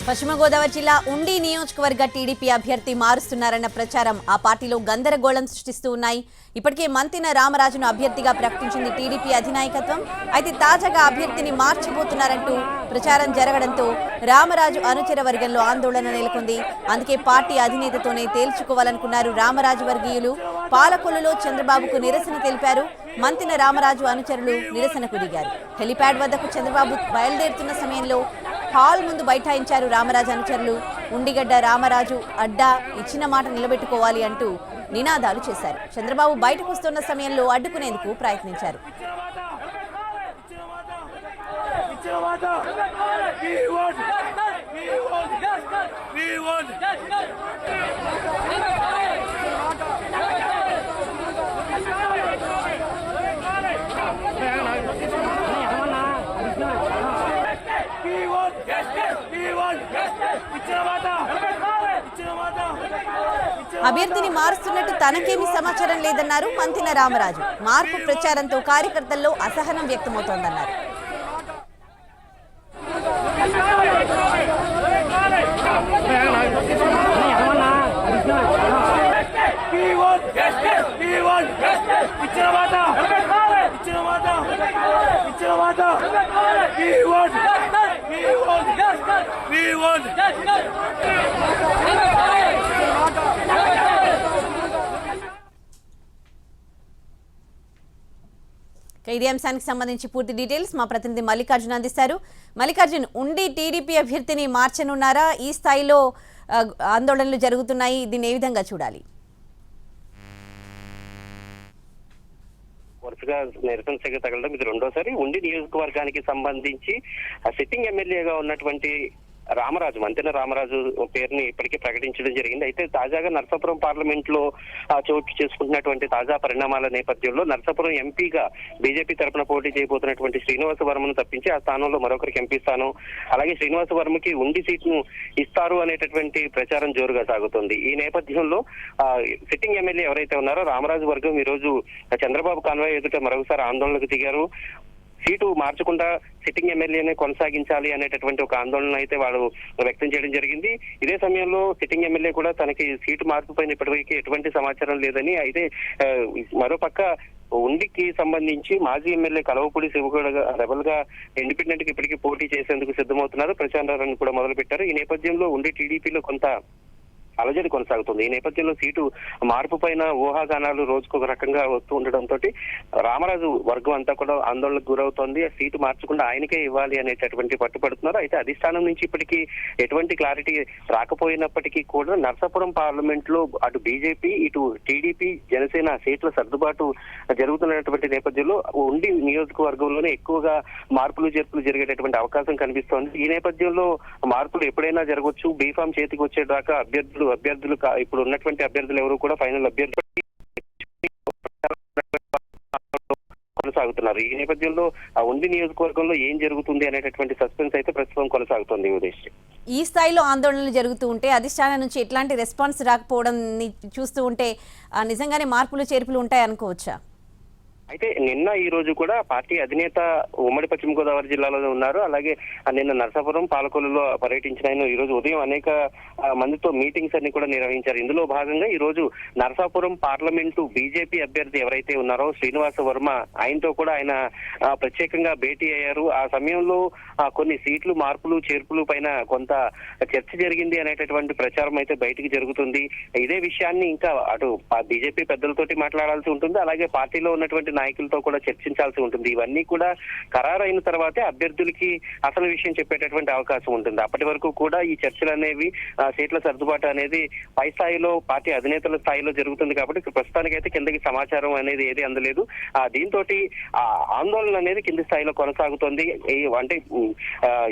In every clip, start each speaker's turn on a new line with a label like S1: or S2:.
S1: పశ్చిమ గోదావరి జిల్లా ఉండి నియోజకవర్గ టీడీపీ అభ్యర్థి మారుస్తున్నారన్న ప్రచారం ఆ పార్టీలో గందరగోళం సృష్టిస్తూ ఉన్నాయి. ఇప్పటికే మంతిన రామరాజును అభ్యర్థిగా ప్రకటించింది టీడీపీ అధినాయకత్వం. అయితే తాజాగా అభ్యర్థిని మార్చబోతున్నారంటూ ప్రచారం జరగడంతో రామరాజు అనుచర వర్గంలో ఆందోళన నెలకొంది. అందుకే పార్టీ అధినేతతోనే తేల్చుకోవాలనుకున్నారు రామరాజు వర్గీయులు. పాలకొల్లులో చంద్రబాబుకు నిరసన తెలిపారు. మంతిన రామరాజు అనుచరులు నిరసనకు దిగారు. హెలిప్యాడ్ వద్దకు చంద్రబాబు బయలుదేరుతున్న సమయంలో హాల్ ముందు బైఠాయించారు రామరాజు అనుచరులు. ఉండిగడ్డ రామరాజు అడ్డా ఇచ్చిన మాట నిలబెట్టుకోవాలి అంటూ నినాదాలు చేశారు. చంద్రబాబు బయటకు వస్తున్న సమయంలో అడ్డుకునేందుకు ప్రయత్నించారు. అభ్యర్థిని మారుస్తున్నట్టు తనకేమీ సమాచారం లేదన్నారు మంతిన రామరాజు. మార్పు ప్రచారంతో కార్యకర్తల్లో అసహనం వ్యక్తమవుతోందన్నారు. ఇదే అంశానికి సంబంధించి పూర్తి డీటెయిల్స్ మా ప్రతినిధి మల్లికార్జున్ అందిస్తారు. మల్లికార్జున్, ఉండి టీడీపీ అభ్యర్థిని మార్చనున్నారా? ఈ స్థాయిలో ఆందోళనలు జరుగుతున్నాయి, దీన్ని ఏ విధంగా చూడాలి?
S2: వరుసగా నిరసన సెగ తగలడం ఇది రెండోసారి. ఉండి నియోజకవర్గానికి సంబంధించి సిట్టింగ్ ఎమ్మెల్యేగా ఉన్నటువంటి రామరాజు, మంతిన రామరాజు పేరుని ఇప్పటికే ప్రకటించడం జరిగింది. అయితే తాజాగా నర్సాపురం పార్లమెంట్ లో చోటు చేసుకుంటున్నటువంటి తాజా పరిణామాల నేపథ్యంలో నర్సాపురం ఎంపీగా బీజేపీ తరఫున పోటీ చేయబోతున్నటువంటి శ్రీనివాస వర్మను తప్పించి ఆ స్థానంలో మరొకరికి ఎంపీ స్థానం, అలాగే శ్రీనివాస వర్మకి ఉండి సీట్ను ఇస్తారు అనేటటువంటి ప్రచారం జోరుగా సాగుతుంది. ఈ నేపథ్యంలో సిట్టింగ్ ఎమ్మెల్యే ఎవరైతే ఉన్నారో రామరాజు వర్గం ఈ రోజు చంద్రబాబు కాన్వాయ్ ఎదుట మరొకసారి ఆందోళనకు దిగారు. సీటు మార్చకుండా సిట్టింగ్ ఎమ్మెల్యేనే కొనసాగించాలి అనేటటువంటి ఒక ఆందోళన అయితే వాళ్ళు వ్యక్తం చేయడం జరిగింది. ఇదే సమయంలో సిట్టింగ్ ఎమ్మెల్యే కూడా తనకి సీటు మార్పు పైన ఇప్పటివరకు ఎటువంటి సమాచారం లేదని, అయితే మరోపక్క ఉండికి సంబంధించి మాజీ ఎమ్మెల్యే కలవపూడి శివగౌడ రెబల్ గా ఇండిపెండెంట్ కి ఇప్పటికీ పోటీ చేసేందుకు సిద్ధమవుతున్నారు. ప్రచారాన్ని కూడా మొదలు పెట్టారు. ఈ నేపథ్యంలో ఉండి టీడీపీలో కొంత అలజడి కొనసాగుతుంది. ఈ నేపథ్యంలో సీటు మార్పు పైన ఊహాగానాలు రోజుకు ఒక రకంగా వస్తూ ఉండడంతో రామరాజు వర్గం అంతా కూడా ఆందోళనకు గురవుతోంది. సీటు మార్చకుండా ఆయనకే ఇవ్వాలి అనేటటువంటి పట్టుపడుతున్నారు. అయితే అధిష్టానం నుంచి ఇప్పటికీ ఎటువంటి క్లారిటీ రాకపోయినప్పటికీ కూడా నర్సాపురం పార్లమెంట్ లో అటు బీజేపీ ఇటు టీడీపీ జనసేన సీట్ల సర్దుబాటు జరుగుతున్నటువంటి నేపథ్యంలో ఉండి నియోజకవర్గంలోనే ఎక్కువగా మార్పులు చేర్పులు జరిగేటటువంటి అవకాశం కనిపిస్తోంది. ఈ నేపథ్యంలో మార్పులు ఎప్పుడైనా జరగవచ్చు. బీఫామ్ చేతికి వచ్చేదాకా అభ్యర్థులు ఇప్పుడు ఉన్నటువంటి అభ్యర్థులు ఎవరు కూడా ఫైనల్ అభ్యర్థులు కొనసాగుతున్నారు. ఈ నేపథ్యంలో ఆ ఉండి నియోజకవర్గంలో ఏం జరుగుతుంది అనేటటువంటి సస్పెన్స్ అయితే ప్రస్తుతం కొనసాగుతుంది. ఉదేశ్,
S1: ఈ స్థాయిలో ఆందోళనలు జరుగుతూ ఉంటే అధిష్టానం నుంచి ఎట్లాంటి రెస్పాన్స్ రాకపోవడం చూస్తూ ఉంటే నిజంగానే మార్పులు చేర్పులు ఉంటాయి అనుకోవచ్చా?
S2: అయితే నిన్న ఈ రోజు కూడా పార్టీ అధినేత ఉమ్మడి పశ్చిమ గోదావరి జిల్లాలో ఉన్నారు. అలాగే నిన్న నర్సాపురం పాలకొల్లులో పర్యటించిన ఆయన ఈ రోజు ఉదయం అనేక మందితో మీటింగ్స్ అన్ని కూడా నిర్వహించారు. ఇందులో భాగంగా ఈ రోజు నర్సాపురం పార్లమెంటు బీజేపీ అభ్యర్థి ఎవరైతే ఉన్నారో శ్రీనివాస వర్మ, ఆయనతో కూడా ఆయన ప్రత్యేకంగా భేటీ అయ్యారు. ఆ సమయంలో కొన్ని సీట్లు మార్పులు చేర్పులు పైన కొంత చర్చ జరిగింది అనేటటువంటి ప్రచారం అయితే బయటికి జరుగుతుంది. ఇదే విషయాన్ని ఇంకా అటు బీజేపీ పెద్దలతోటి మాట్లాడాల్సి ఉంటుంది, అలాగే పార్టీలో ఉన్నటువంటి నాయకులతో కూడా చర్చించాల్సి ఉంటుంది. ఇవన్నీ కూడా ఖరారైన తర్వాతే అభ్యర్థులకి అసలు విషయం చెప్పేటటువంటి అవకాశం ఉంటుంది. అప్పటి వరకు కూడా ఈ చర్చలు అనేవి సీట్ల సర్దుబాటు అనేది పై స్థాయిలో పార్టీ అధినేతల స్థాయిలో జరుగుతుంది. కాబట్టి ప్రస్తుతానికైతే కిందకి సమాచారం అనేది ఏది అందలేదు. దీంతో ఆందోళన అనేది కింది స్థాయిలో కొనసాగుతోంది. అంటే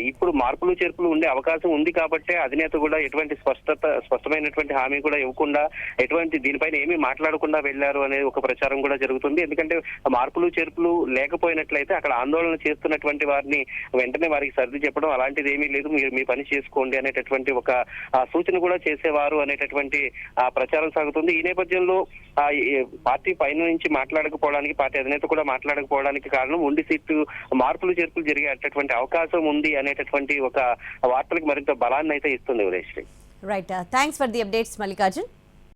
S2: ఇప్పుడు మార్పులు చేర్పులు ఉండే అవకాశం ఉంది కాబట్టి అధినేత కూడా ఎటువంటి స్పష్టమైనటువంటి హామీ కూడా ఇవ్వకుండా ఎటువంటి దీనిపైన ఏమీ మాట్లాడకుండా వెళ్లారు అనేది ఒక ప్రచారం కూడా జరుగుతుంది. ఎందుకంటే మార్పులు చేర్పులు లేకపోయినట్లయితే అక్కడ ఆందోళన చేస్తున్నటువంటి వారిని వెంటనే వారికి సర్ది చెప్పడం అలాంటిది ఏమీ లేదు, మీరు మీ పని చేసుకోండి అనేటటువంటి ఒక సూచన కూడా చేసేవారు అనేటటువంటి ప్రచారం సాగుతుంది. ఈ నేపథ్యంలో పార్టీ పైన నుంచి మాట్లాడకపోవడానికి, పార్టీ అధినేత కూడా మాట్లాడకపోవడానికి కారణం ఉండి సీటు మార్పులు చేర్పులు జరిగేటటువంటి అవకాశం ఉంది అనేటటువంటి ఒక వార్తలకు మరింత బలాన్ని అయితే ఇస్తుంది Udayasri.
S1: Right, thanks for the updates Mallikarjun.